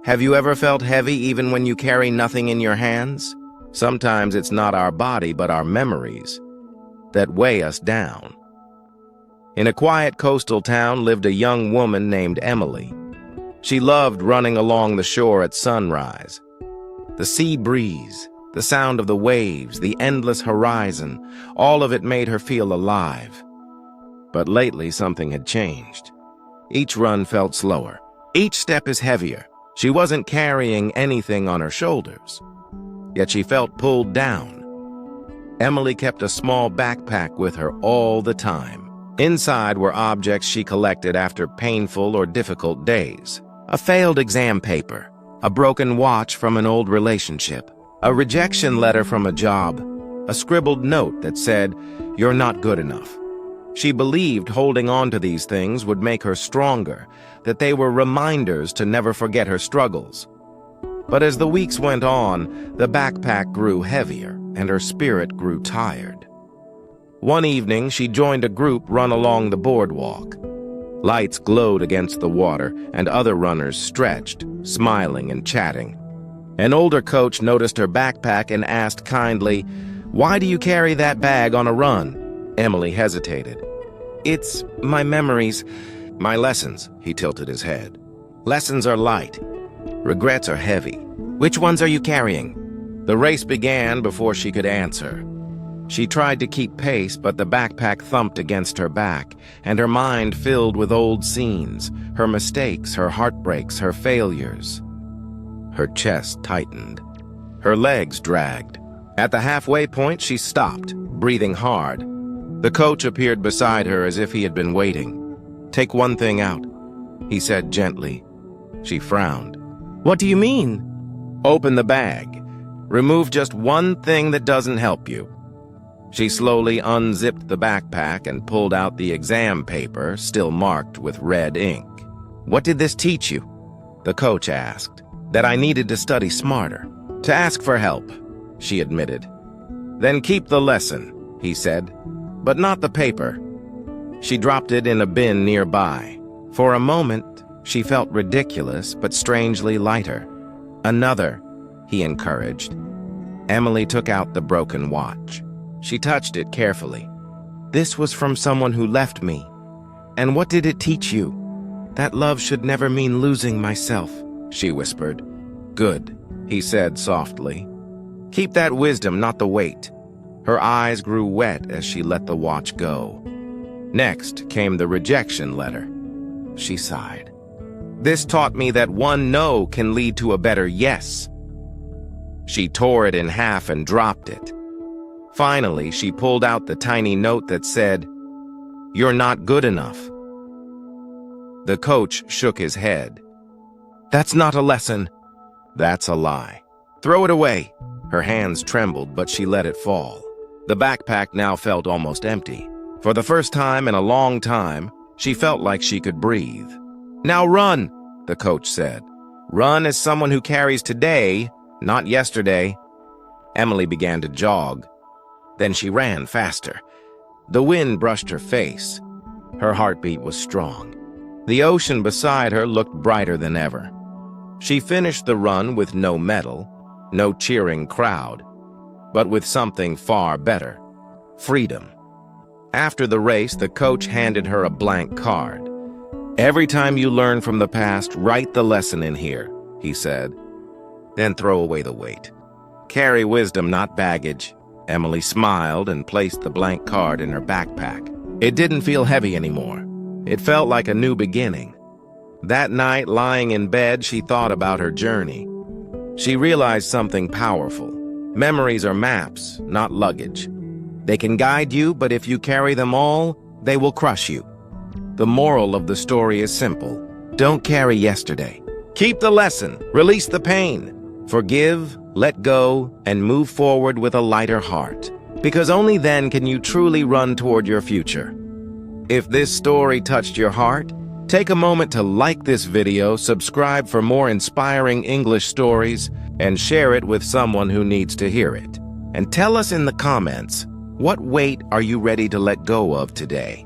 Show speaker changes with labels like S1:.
S1: Have you ever felt heavy even when you carry nothing in your hands? Sometimes it's not our body but our memories that weigh us down. In a quiet coastal town lived a young woman named Emily. She loved running along the shore at sunrise. The sea breeze, the sound of the waves, the endless horizon, all of it made her feel alive. But lately something had changed. Each run felt slower. Each step is heavier. She wasn't carrying anything on her shoulders, yet she felt pulled down. Emily kept a small backpack with her all the time. Inside were objects she collected after painful or difficult days. A failed exam paper, a broken watch from an old relationship, a rejection letter from a job, a scribbled note that said, "You're not good enough." She believed holding on to these things would make her stronger, that they were reminders to never forget her struggles. But as the weeks went on, the backpack grew heavier and her spirit grew tired. One evening, she joined a group run along the boardwalk. Lights glowed against the water, and other runners stretched, smiling and chatting. An older coach noticed her backpack and asked kindly, "Why do you carry that bag on a run?" Emily hesitated. "It's my memories, my lessons," he tilted his head. "Lessons are light. Regrets are heavy. Which ones are you carrying?" The race began before she could answer. She tried to keep pace, but the backpack thumped against her back, and her mind filled with old scenes, her mistakes, her heartbreaks, her failures. Her chest tightened. Her legs dragged. At the halfway point, she stopped, breathing hard. The coach appeared beside her as if he had been waiting. "Take one thing out," he said gently. She frowned. "What do you mean?" "Open the bag. Remove just one thing that doesn't help you." She slowly unzipped the backpack and pulled out the exam paper, still marked with red ink. "What did this teach you?" the coach asked. "That I needed to study smarter. To ask for help," she admitted. "Then keep the lesson," he said, "but not the paper." She dropped it in a bin nearby. For a moment, she felt ridiculous but strangely lighter. "Another," he encouraged. Emily took out the broken watch. She touched it carefully. "This was from someone who left me. And what did it teach you?" "That love should never mean losing myself," she whispered. "Good," he said softly. "Keep that wisdom, not the weight." Her eyes grew wet as she let the watch go. Next came the rejection letter. She sighed. "This taught me that one no can lead to a better yes." She tore it in half and dropped it. Finally, she pulled out the tiny note that said, "You're not good enough." The coach shook his head. "That's not a lesson." "That's a lie. Throw it away." Her hands trembled, but she let it fall. The backpack now felt almost empty. For the first time in a long time, she felt like she could breathe. "Now run," the coach said. "Run as someone who carries today, not yesterday." Emily began to jog. Then she ran faster. The wind brushed her face. Her heartbeat was strong. The ocean beside her looked brighter than ever. She finished the run with no medal, no cheering crowd, but with something far better: freedom. After the race, the coach handed her a blank card. "Every time you learn from the past, write the lesson in here," he said. "Then throw away the weight. Carry wisdom, not baggage." Emily smiled and placed the blank card in her backpack. It didn't feel heavy anymore. It felt like a new beginning. That night, lying in bed, she thought about her journey. She realized something powerful. Memories are maps, not luggage. They can guide you, but if you carry them all, they will crush you. The moral of the story is simple. Don't carry yesterday. Keep the lesson, release the pain. Forgive, let go, and move forward with a lighter heart. Because only then can you truly run toward your future. If this story touched your heart, take a moment to like this video, subscribe for more inspiring English stories, and share it with someone who needs to hear it. And tell us in the comments, what weight are you ready to let go of today?